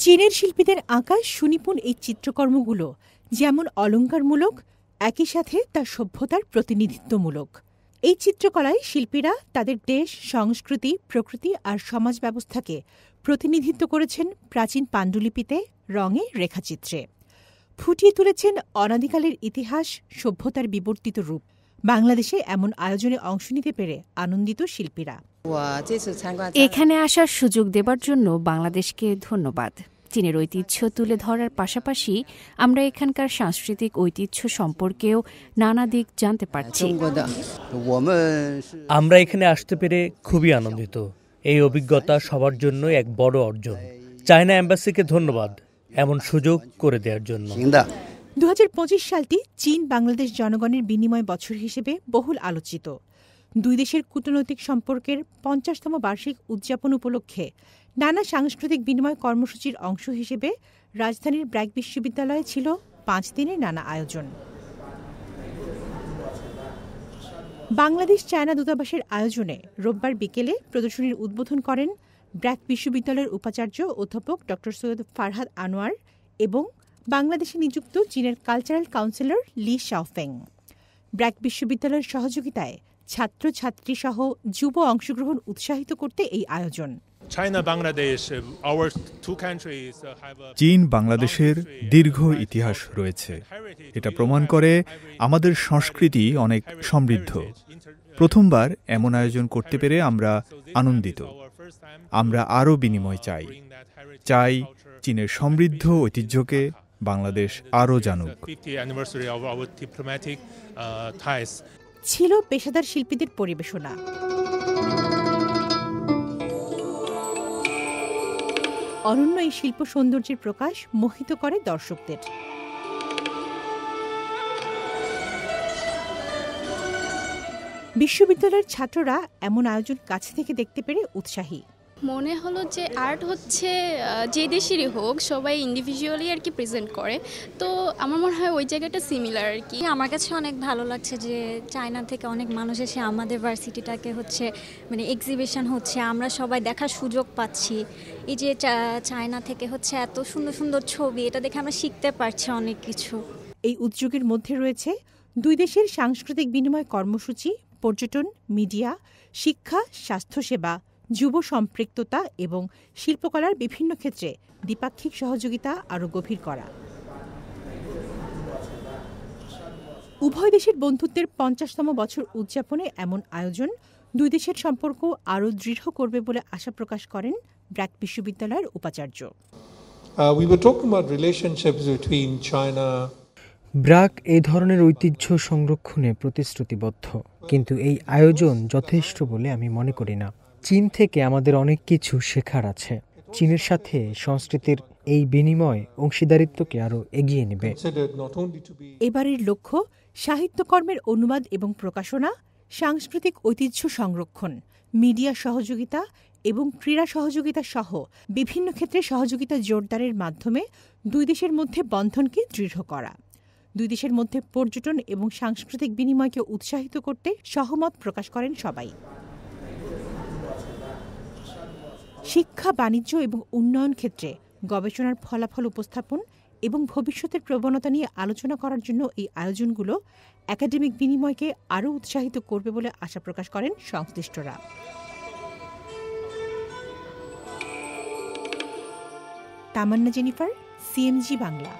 চীনের শিল্পীদের আঁকা সুনিপুণ এই চিত্রকর্মগুলো যেমন অলংকারমূলক, একই সাথে তা সভ্যতার প্রতিনিধিত্বমূলক। এই চিত্রকলায় শিল্পীরা তাদের দেশ, সংস্কৃতি, প্রকৃতি আর সমাজ ব্যবস্থাকে প্রতিনিধিত্ব করেছেন প্রাচীন পাণ্ডুলিপিতে, রঙে, রেখাচিত্রে। ফুটিয়ে তুলেছেন অনাদিকালের ইতিহাস, সভ্যতার বিবর্তিত রূপ। বাংলাদেশে এমন আয়োজনে অংশ নিতে পেরে আনন্দিত শিল্পীরা। এখানে আসার সুযোগ দেবার জন্য বাংলাদেশকে ধন্যবাদ। চীনের ঐতিহ্য তুলে ধরার পাশাপাশি আমরা এখানকার সাংস্কৃতিক ঐতিহ্য সম্পর্কেও নানা দিক জানতে পারছি। আমরা এখানে আসতে পেরে খুবই আনন্দিত। এই অভিজ্ঞতা সবার জন্য এক বড় অর্জন। চায়না এম্বাসিকে ধন্যবাদ এমন সুযোগ করে দেওয়ার জন্য। 2025 সালটি চীন বাংলাদেশ জনগণের বিনিময় বছর হিসেবে বহুল আলোচিত। দুই দেশের কূটনৈতিক সম্পর্কের 50তম বার্ষিক উদযাপন উপলক্ষে নানা সাংস্কৃতিক বিনিময় কর্মসূচির অংশ হিসেবে রাজধানীর ব্র্যাক বিশ্ববিদ্যালয়ে ছিল 5 দিনের নানা আয়োজন। বাংলাদেশ চায়না দূতাবাসের আয়োজনে রোববার বিকেলে প্রদর্শনীর উদ্বোধন করেন ব্র্যাক বিশ্ববিদ্যালয়ের উপাচার্য অধ্যাপক ড. সৈয়দ ফারহাদ আনোয়ার এবং বাংলাদেশে নিযুক্ত চীনের কালচারাল কাউন্সিলর লি শাওফেং। ব্র্যাক বিশ্ববিদ্যালয়ের সহযোগিতায় ছাত্রছাত্রী সহ যুব অংশগ্রহণ উৎসাহিত করতে এই আয়োজন। চীন বাংলাদেশের দীর্ঘ ইতিহাস রয়েছে। এটা প্রমাণ করে আমাদের সংস্কৃতি অনেক সমৃদ্ধ। প্রথমবার এমন আয়োজন করতে পেরে আমরা আনন্দিত। আমরা আরও বিনিময় চাই। চীনের সমৃদ্ধ ঐতিহ্যকে বাংলাদেশ আরও জানুক। ছিল পেশাদার শিল্পীদের পরিবেশনা। অনন্য এই শিল্প সৌন্দর্যের প্রকাশ মোহিত করে দর্শকদের। বিশ্ববিদ্যালয়ের ছাত্ররা এমন আয়োজন কাছে থেকে দেখতে পেরে উৎসাহী। মনে হলো যে আর্ট হচ্ছে যে দেশেরই হোক, সবাই ইন্ডিভিজুয়ালি আর কি প্রেজেন্ট করে, তো আমার মনে হয় ওই জায়গাটা সিমিলার আর কি। আমার কাছে অনেক ভালো লাগছে যে চায়না থেকে অনেক মানুষ এসে আমাদের ভার্সিটিটাকে হচ্ছে মানে এক্সিবিশন হচ্ছে, আমরা সবাই দেখার সুযোগ পাচ্ছি। এই যে চায়না থেকে হচ্ছে এত সুন্দর সুন্দর ছবি, এটা দেখে আমরা শিখতে পারছি অনেক কিছু। এই উদ্যোগের মধ্যে রয়েছে দুই দেশের সাংস্কৃতিক বিনিময় কর্মসূচি, পর্যটন, মিডিয়া, শিক্ষা, স্বাস্থ্যসেবা, যুব সম্পৃক্ততা এবং শিল্পকলার বিভিন্ন ক্ষেত্রে দ্বিপাক্ষিক সহযোগিতা আরও গভীর করা। উভয় দেশের বন্ধুত্বের 50তম বছর উদযাপনে এমন আয়োজন দুই দেশের সম্পর্ক আরও দৃঢ় করবে বলে আশা প্রকাশ করেন ব্র্যাক বিশ্ববিদ্যালয়ের উপাচার্য। ব্র্যাক এই ধরনের ঐতিহ্য সংরক্ষণে প্রতিশ্রুতিবদ্ধ, কিন্তু এই আয়োজন যথেষ্ট বলে আমি মনে করি না। চীন থেকে আমাদের অনেক কিছু শেখার আছে। চীনের সাথে সংস্কৃতির এই বিনিময় অংশীদারিত্বকে আরও এগিয়ে নেবে। এবারের লক্ষ্য সাহিত্যকর্মের অনুবাদ এবং প্রকাশনা, সাংস্কৃতিক ঐতিহ্য সংরক্ষণ, মিডিয়া সহযোগিতা এবং ক্রীড়া সহযোগিতা সহ বিভিন্ন ক্ষেত্রে সহযোগিতা জোরদারের মাধ্যমে দুই দেশের মধ্যে বন্ধনকে দৃঢ় করা। দুই দেশের মধ্যে পর্যটন এবং সাংস্কৃতিক বিনিময়কে উৎসাহিত করতে সহমত প্রকাশ করেন সবাই। শিক্ষা, বাণিজ্য এবং উন্নয়ন ক্ষেত্রে গবেষণার ফলাফল উপস্থাপন এবং ভবিষ্যতের প্রবণতা নিয়ে আলোচনা করার জন্য এই আয়োজনগুলো একাডেমিক বিনিময়কে আরও উৎসাহিত করবে বলে আশা প্রকাশ করেন সংশ্লিষ্টরা। তামান্না জেনিফার, সিএমজি বাংলা।